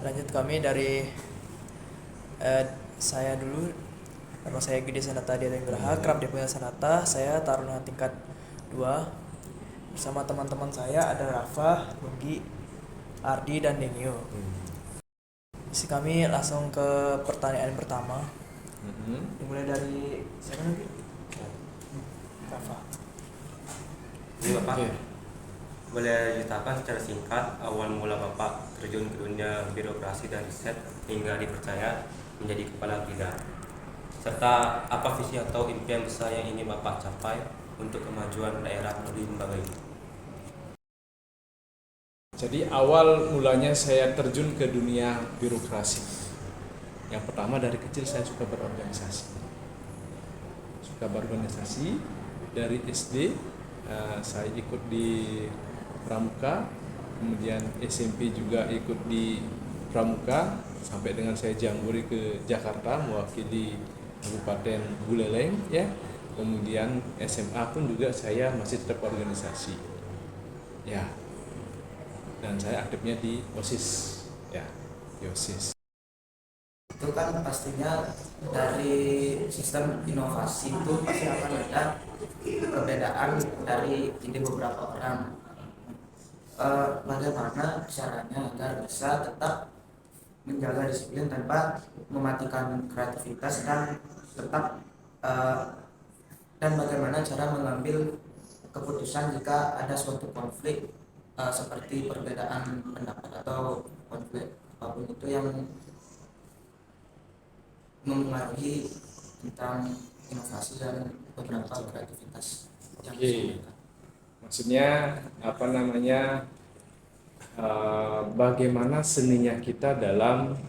Lanjut kami dari eh, saya dulu. Nama saya Gede Sanata Dianugraha, kerap dipanggil Sanata. Saya taruna tingkat 2. Bersama teman-teman saya ada Rafa, Lugi, Ardi, dan Denio. Isi kami langsung ke pertanyaan pertama. Dimulai dari siapa lagi? Rafa. Ini Bapak, Oke. boleh ceritakan secara singkat awal mula Bapak terjun ke dunia birokrasi dan riset hingga dipercaya menjadi kepala bidang, serta apa visi atau impian besar yang ingin Bapak capai untuk kemajuan daerah melalui lembaga ini. Jadi awal mulanya saya terjun ke dunia birokrasi. Yang pertama dari kecil saya suka berorganisasi. Dari SD saya ikut di Pramuka, kemudian SMP juga ikut di Pramuka sampai dengan saya jamburi ke Jakarta mewakili Kabupaten Buleleng ya. Kemudian SMA pun juga saya masih tetap organisasi. Ya, dan saya aktifnya di OSIS ya, di OSIS. Itu kan pastinya dari sistem inovasi itu pasti akan ada perbedaan dari ide beberapa orang. Bagaimana caranya agar bisa tetap menjaga disiplin tanpa mematikan kreativitas dan tetap dan bagaimana cara mengambil keputusan jika ada suatu konflik seperti perbedaan pendapat atau konflik apapun itu yang mempengaruhi tentang inovasi dan beberapa kreativitas yang Oke. Maksudnya apa namanya, bagaimana seninya kita dalam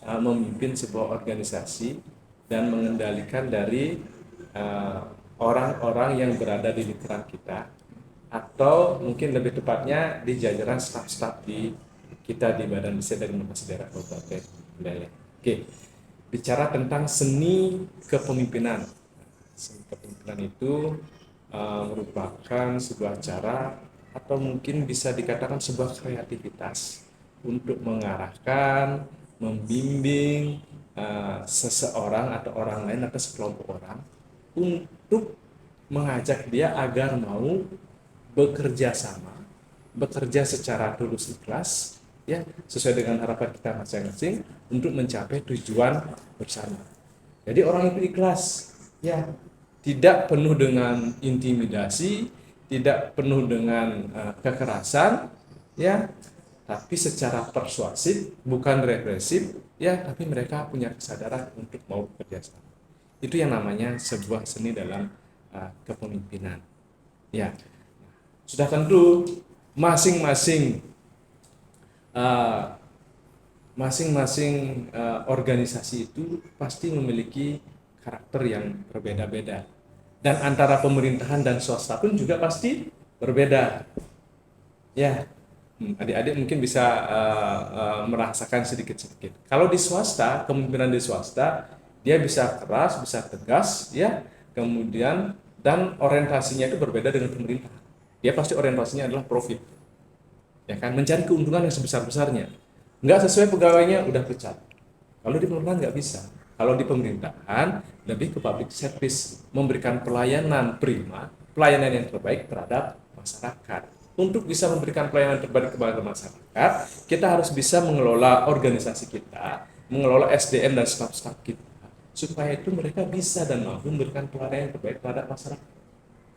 memimpin sebuah organisasi dan mengendalikan dari orang-orang yang berada di lingkaran kita, atau mungkin lebih tepatnya di jajaran staf-staf di kita di Badan Riset dan Inovasi Daerah Kabupaten Buleleng. Oke, bicara tentang seni kepemimpinan. Seni kepemimpinan itu merupakan sebuah cara atau mungkin bisa dikatakan sebuah kreativitas untuk mengarahkan, membimbing seseorang atau orang lain atau sekelompok orang untuk mengajak dia agar mau bekerja sama, bekerja secara tulus ikhlas, ya sesuai dengan harapan kita masing-masing untuk mencapai tujuan bersama. Jadi orang itu ikhlas, ya tidak penuh dengan intimidasi, tidak penuh dengan kekerasan, ya, tapi secara persuasif, bukan represif, ya, tapi mereka punya kesadaran untuk mau bekerja sama. Itu yang namanya sebuah seni dalam kepemimpinan. Ya, sudah tentu masing-masing uh, organisasi itu pasti memiliki karakter yang berbeda-beda, dan antara pemerintahan dan swasta pun juga pasti berbeda ya. Adik-adik mungkin bisa merasakan sedikit-sedikit. Kalau di swasta, kepemimpinan di swasta dia bisa keras, bisa tegas ya, kemudian dan orientasinya itu berbeda dengan pemerintah. Dia pasti orientasinya adalah profit, ya kan, mencari keuntungan yang sebesar-besarnya. Nggak sesuai pegawainya udah pecat. Kalau di pemerintahan nggak bisa. Kalau di pemerintahan lebih ke public service, memberikan pelayanan prima, pelayanan yang terbaik terhadap masyarakat. Untuk bisa memberikan pelayanan terbaik kepada masyarakat, kita harus bisa mengelola organisasi kita, mengelola SDM dan staf-staf kita, supaya itu mereka bisa dan mampu memberikan pelayanan yang terbaik terhadap masyarakat.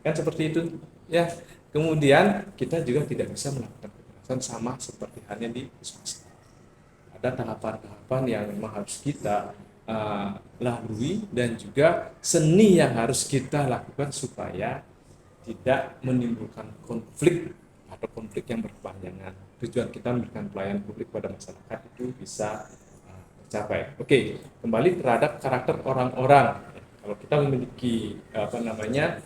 Kan seperti itu, ya. Kemudian kita juga tidak bisa melakukan kekerasan sama seperti halnya di swasta. Ada tahapan-tahapan yang memang harus kita lalui, dan juga seni yang harus kita lakukan supaya tidak menimbulkan konflik atau konflik yang berkepanjangan. Tujuan kita memberikan pelayanan publik pada masyarakat itu bisa tercapai. Oke, kembali terhadap karakter orang-orang. Kalau kita memiliki apa namanya,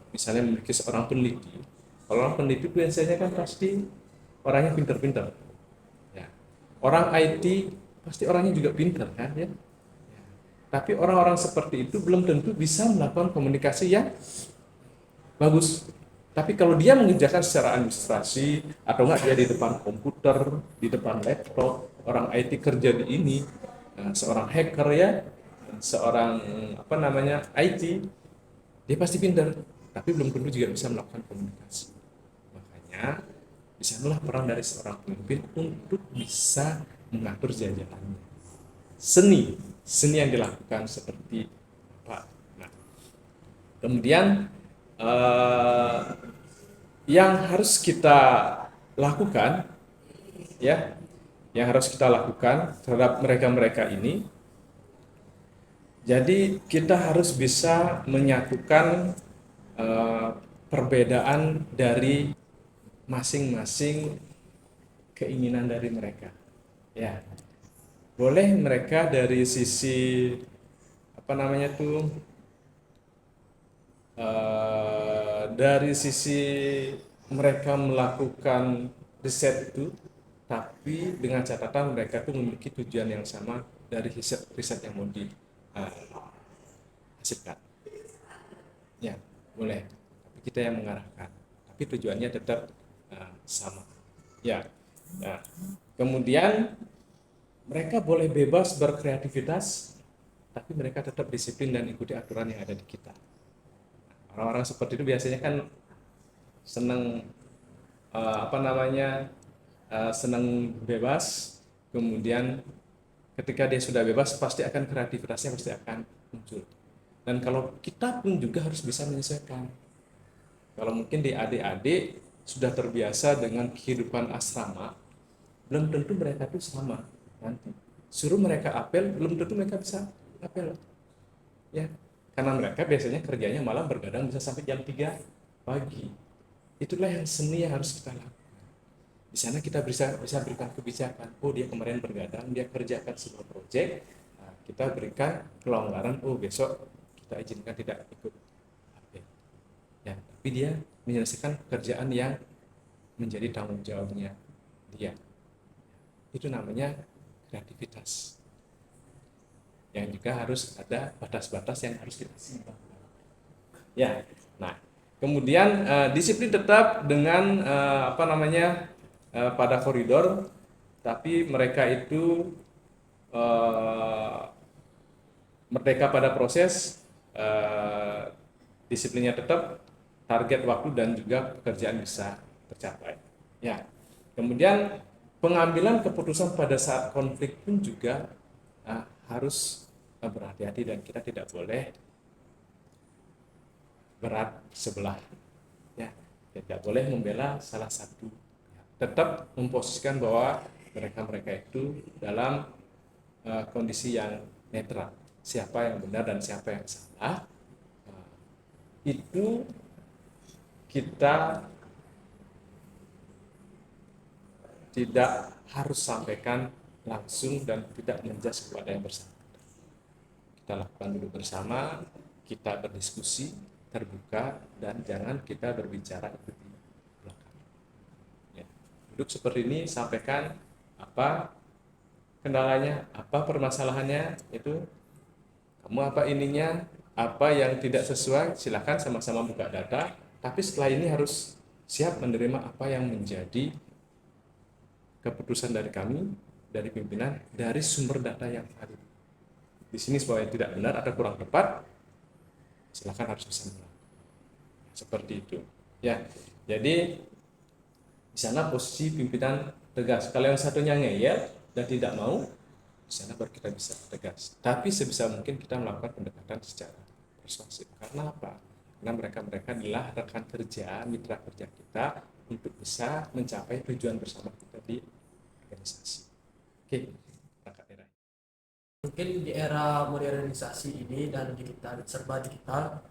misalnya memiliki seorang peneliti, kalau orang peneliti biasanya kan pasti orangnya pintar-pintar. Ya. Orang IT pasti orangnya juga pintar kan ya. Tapi orang-orang seperti itu belum tentu bisa melakukan komunikasi yang bagus. Tapi kalau dia mengerjakan secara administrasi atau enggak dia di depan komputer, di depan laptop, orang IT kerja di ini, seorang hacker ya, seorang apa namanya IT, dia pasti pintar, tapi belum tentu juga bisa melakukan komunikasi. Makanya di sanalah peran dari seorang pemimpin untuk bisa mengatur jajarannya. Seni yang dilakukan seperti apa. Nah, kemudian eh, yang harus kita lakukan ya, yang harus kita lakukan terhadap mereka-mereka ini, jadi kita harus bisa menyatukan eh, perbedaan dari masing-masing keinginan dari mereka. Ya, boleh mereka dari sisi apa namanya tuh, dari sisi mereka melakukan riset itu, tapi dengan catatan mereka tuh memiliki tujuan yang sama dari riset yang mau dihasilkan. Ya, boleh. Tapi kita yang mengarahkan. Tapi tujuannya tetap sama. Ya. Nah, kemudian mereka boleh bebas berkreativitas, tapi mereka tetap disiplin dan ikuti aturan yang ada di kita. Orang-orang seperti itu biasanya kan senang apa namanya, senang bebas, kemudian ketika dia sudah bebas pasti akan kreativitasnya pasti akan muncul. Dan kalau kita pun juga harus bisa menyesuaikan. Kalau mungkin di adik-adik sudah terbiasa dengan kehidupan asrama, belum tentu mereka itu sama nanti. Suruh mereka apel, belum tentu mereka bisa apel. Ya, karena mereka biasanya kerjanya malam bergadang bisa sampai jam 3 pagi. Itulah yang seni yang harus kita lakukan. Di sana kita bisa berikan kebijakan. Oh, dia kemarin bergadang, dia kerjakan sebuah proyek. Nah, kita berikan kelonggaran. Oh, besok kita izinkan tidak ikut apel. Ya, tapi dia menyelesaikan pekerjaan yang menjadi tanggung jawabnya dia. Itu namanya kreativitas. Yang juga harus ada batas-batas yang harus kita seimbangkan. Ya, nah, kemudian disiplin tetap dengan apa namanya, pada koridor, tapi mereka itu merdeka pada proses, disiplinnya tetap, target waktu dan juga pekerjaan bisa tercapai. Ya, kemudian pengambilan keputusan pada saat konflik pun juga harus berhati-hati dan kita tidak boleh berat sebelah. Ya, tidak boleh membela salah satu. Tetap memposisikan bahwa mereka itu dalam kondisi yang netral. Siapa yang benar dan siapa yang salah, itu kita tidak harus sampaikan langsung dan tidak menjudge kepada yang bersangkutan. Kita lakukan dulu bersama, kita berdiskusi terbuka dan jangan kita berbicara itu di belakang. Ya. Duduk seperti ini, sampaikan apa kendalanya, apa permasalahannya, itu kamu apa ininya, apa yang tidak sesuai, silakan sama-sama buka data. Tapi setelah ini harus siap menerima apa yang menjadi keputusan dari kami, dari pimpinan, dari sumber data yang valid. Di sini supaya tidak benar atau kurang tepat, silakan harus bisa menolak. Seperti itu. Ya, jadi di sana posisi pimpinan tegas. Kalau yang satunya ngeyel dan tidak mau, di sana baru kita bisa tegas. Tapi sebisa mungkin kita melakukan pendekatan secara persuasif. Karena apa? Karena mereka adalah rekan kerja, mitra kerja kita untuk bisa mencapai tujuan bersama kita di organisasi. Oke, Kak Era. Mungkin di era modernisasi ini dan digital, serba digital,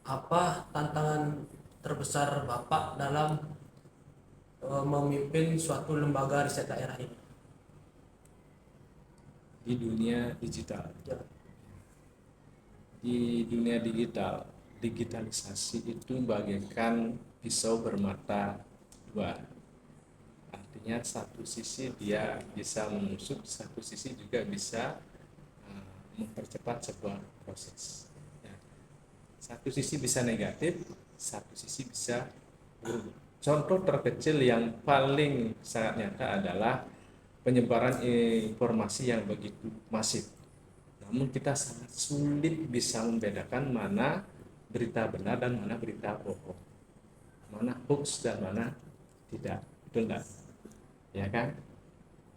apa tantangan terbesar Bapak dalam memimpin suatu lembaga riset daerah ini? Di dunia digital. Ya. Di dunia digital, digitalisasi itu bagaikan pisau bermata dua. Artinya satu sisi dia bisa menusuk, satu sisi juga bisa mempercepat sebuah proses. Ya. Satu sisi bisa negatif, satu sisi bisa Contoh terkecil yang paling sangat nyata adalah penyebaran informasi yang begitu masif. Namun kita sangat sulit bisa membedakan mana berita benar dan mana berita bohong, mana hoax dan mana tidak, betul enggak? Ya kan?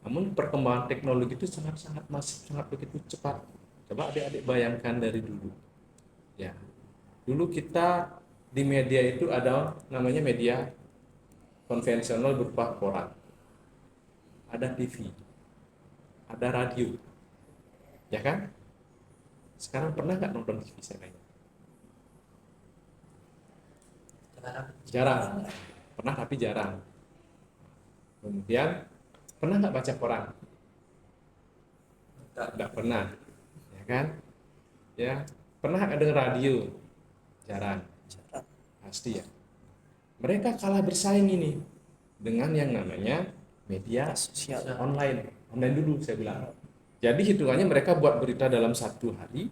Namun perkembangan teknologi itu sangat-sangat masif, sangat begitu cepat. Coba adik-adik bayangkan dari dulu. Ya, dulu kita di media itu ada namanya media konvensional berupa koran, ada TV, ada radio, ya kan? Sekarang pernah nggak nonton TV sekarang? Jarang. Pernah tapi jarang. Kemudian pernah nggak baca koran? Nggak pernah, ya kan? Ya, pernah nggak dengar radio? Jarang. Pasti ya. Mereka kalah bersaing ini dengan yang namanya media Sosial. online dulu saya bilang. Jadi hitungannya mereka buat berita dalam satu hari,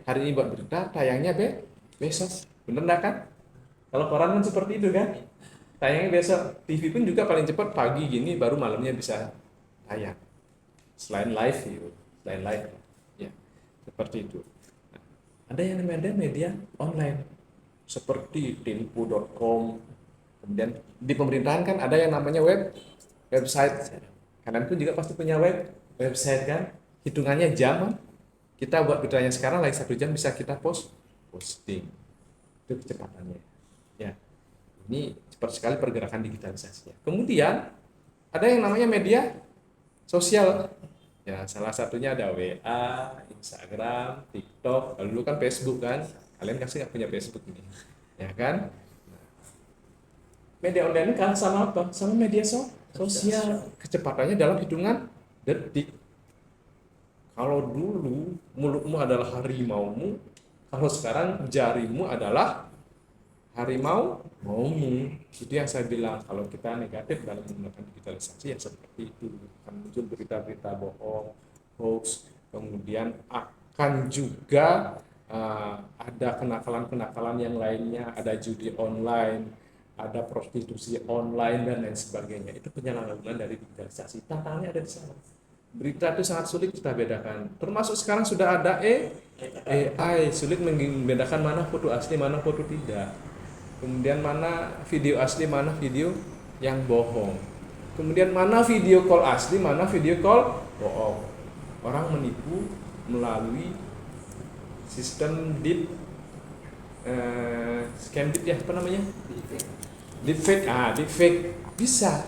hari ini buat berita, tayangnya besok, bener nggak kan? Kalau koran kan seperti itu kan, tayangnya besok. TV pun juga paling cepat pagi gini, baru malamnya bisa tayang. Selain live, ya seperti itu. Nah, ada yang namanya media online, seperti tempo.com. Kemudian di pemerintahan kan ada yang namanya website. Kalian pun juga pasti punya website kan, hitungannya jam. Kita buat beritanya sekarang lagi 1 jam bisa kita posting. Itu kecepatannya ya. Ini cepat sekali pergerakan digitalisasinya. Kemudian ada yang namanya media sosial ya, salah satunya ada WA, Instagram, TikTok, lalu kan Facebook kan. Kalian pasti nggak punya Facebook ini ya kan. Media online ini kalah sama apa? Sama media sosial. Kecepatannya dalam hitungan detik. Kalau dulu mulutmu adalah harimaumu, kalau sekarang jarimu adalah harimaumu. Itu yang saya bilang, kalau kita negatif dalam menggunakan digitalisasi ya seperti itu. Akan muncul berita-berita bohong, hoax, kemudian akan juga ada kenakalan-kenakalan yang lainnya, ada judi online, ada prostitusi online dan lain sebagainya. Itu penyalahgunaan dari digitalisasi. Tantangannya ada di sana. Berita itu sangat sulit kita bedakan. Termasuk sekarang sudah ada AI, sulit membedakan mana foto asli, mana foto tidak. Kemudian mana video asli, mana video yang bohong. Kemudian mana video call asli, mana video call bohong. Orang menipu melalui sistem scam ya, apa namanya? Deepfake bisa.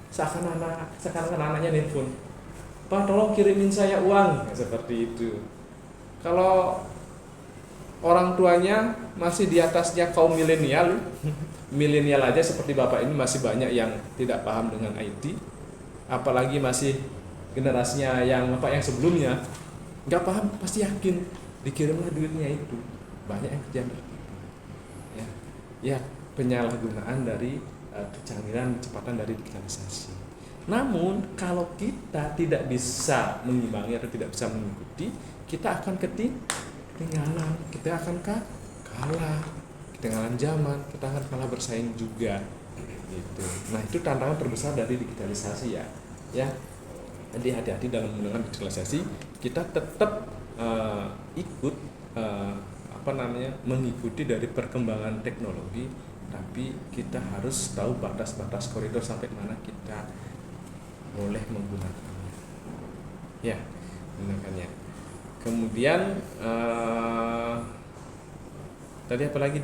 Seakan-akan anaknya nelfon, Pak tolong kirimin saya uang, seperti itu. Kalau orang tuanya masih di atasnya kaum milenial aja seperti bapak ini masih banyak yang tidak paham dengan IT, apalagi masih generasinya yang sebelumnya nggak paham, pasti yakin dikirimlah duitnya itu. Banyak yang kejadian ya penyalahgunaan dari kecanggihan kecepatan dari digitalisasi. Namun kalau kita tidak bisa mengimbangi atau tidak bisa mengikuti, kita akan ketinggalan, kita akan kalah, ketinggalan zaman, kita akan kalah bersaing juga gitu. Nah itu tantangan terbesar dari digitalisasi ya. Jadi hati-hati dalam menggunakan digitalisasi, kita tetap ikut mengikuti dari perkembangan teknologi, tapi kita harus tahu batas-batas koridor sampai mana kita boleh menggunakannya. Ya, menggunakannya. Kemudian tadi apa lagi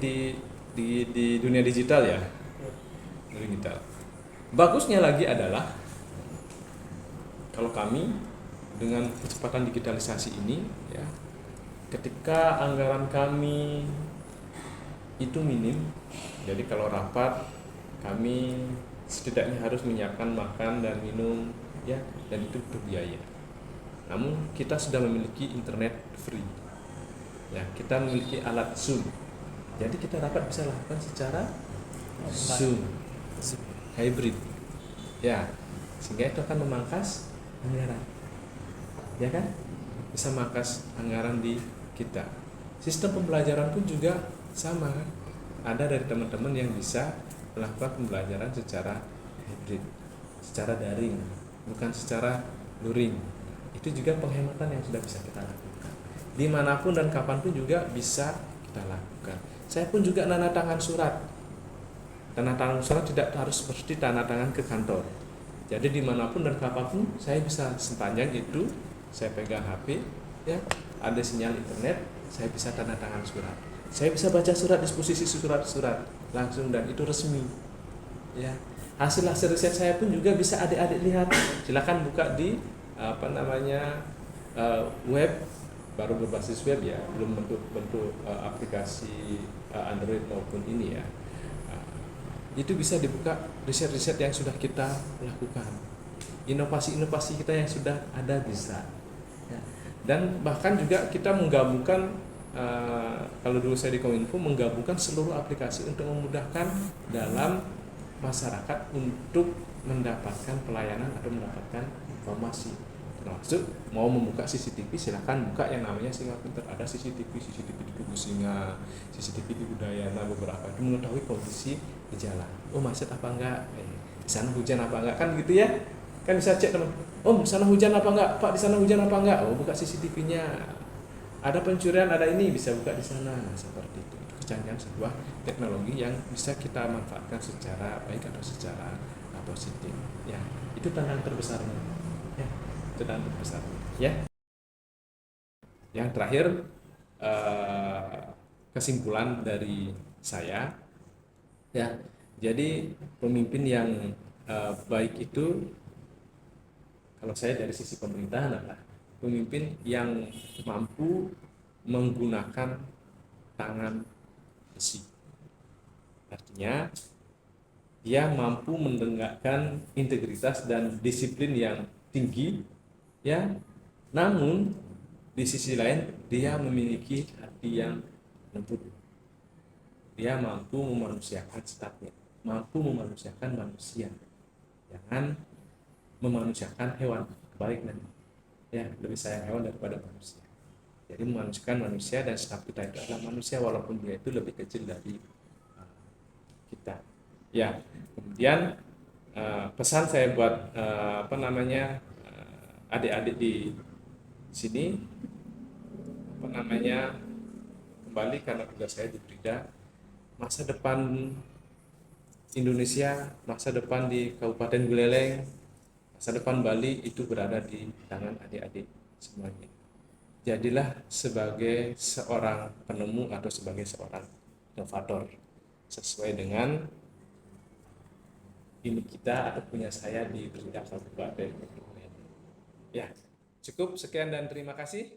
di dunia digital ya? Digital. Bagusnya lagi adalah kalau kami dengan kecepatan digitalisasi ini ya, ketika anggaran kami itu minim, jadi kalau rapat kami setidaknya harus menyiapkan makan dan minum ya, dan itu berbiaya. Namun kita sudah memiliki internet free ya, kita memiliki alat Zoom, jadi kita rapat bisa lakukan secara Zoom hybrid ya, sehingga itu akan memangkas anggaran ya kan, bisa mangkas anggaran di kita. Sistem pembelajaran pun juga sama kan, ada dari teman-teman yang bisa melakukan pembelajaran secara hybrid, secara daring, bukan secara luring. Itu juga penghematan yang sudah bisa kita lakukan. Dimanapun dan kapanpun juga bisa kita lakukan. Saya pun juga tanda tangan surat. Tanda tangan surat tidak harus seperti tanda tangan ke kantor. Jadi dimanapun dan kapanpun saya bisa, sepanjang itu saya pegang HP, ya, ada sinyal internet, saya bisa tanda tangan surat. Saya bisa baca surat, disposisi surat-surat langsung, dan itu resmi. Ya, hasil-hasil riset saya pun juga bisa adik-adik lihat. Silakan buka di web, baru berbasis web ya, belum bentuk aplikasi Android maupun ini ya. Itu bisa dibuka riset-riset yang sudah kita lakukan, inovasi-inovasi kita yang sudah ada bisa ya. Dan bahkan juga kita menggabungkan, kalau dulu saya di Kominfo, menggabungkan seluruh aplikasi untuk memudahkan dalam masyarakat untuk mendapatkan pelayanan atau mendapatkan informasi. Termasuk mau membuka CCTV, silahkan buka yang namanya Singa Pinter. Ada CCTV di Tugu Singa, CCTV di Udayana beberapa, itu mengetahui kondisi di jalan. Oh, macet apa enggak? Di sana hujan apa enggak? Kan gitu ya. Kan bisa cek teman. Oh, di sana hujan apa enggak? Pak, di sana hujan apa enggak? Oh, buka CCTV-nya. Ada pencurian, ada ini, bisa buka di sana. Nah, seperti itu. Itu kecanggihan sebuah teknologi yang bisa kita manfaatkan secara baik atau secara positif. Ya, itu tantangan terbesarnya. Ya, itu tantangan terbesar. Ya. Yang terakhir, kesimpulan dari saya, ya, jadi pemimpin yang baik itu, kalau saya dari sisi pemerintahan adalah pemimpin yang mampu menggunakan tangan besi. Artinya dia mampu menegakkan integritas dan disiplin yang tinggi, ya. Namun di sisi lain dia memiliki hati yang lembut. Dia mampu memanusiakan stafnya, mampu memanusiakan manusia. Jangan memanusiakan hewan, baik nanti. Ya, lebih sayang hewan daripada manusia. Jadi memanusiakan manusia, dan staf kita itu adalah manusia walaupun dia itu lebih kecil dari kita. Ya, kemudian pesan saya buat adik-adik di sini, kembali karena tugas saya di Brida, masa depan Indonesia, masa depan di Kabupaten Buleleng, masa depan Bali itu berada di tangan adik-adik semuanya. Jadilah sebagai seorang penemu atau sebagai seorang inovator sesuai dengan ini kita atau punya saya di Brida Kabupaten Buleleng. Ya, cukup sekian dan terima kasih.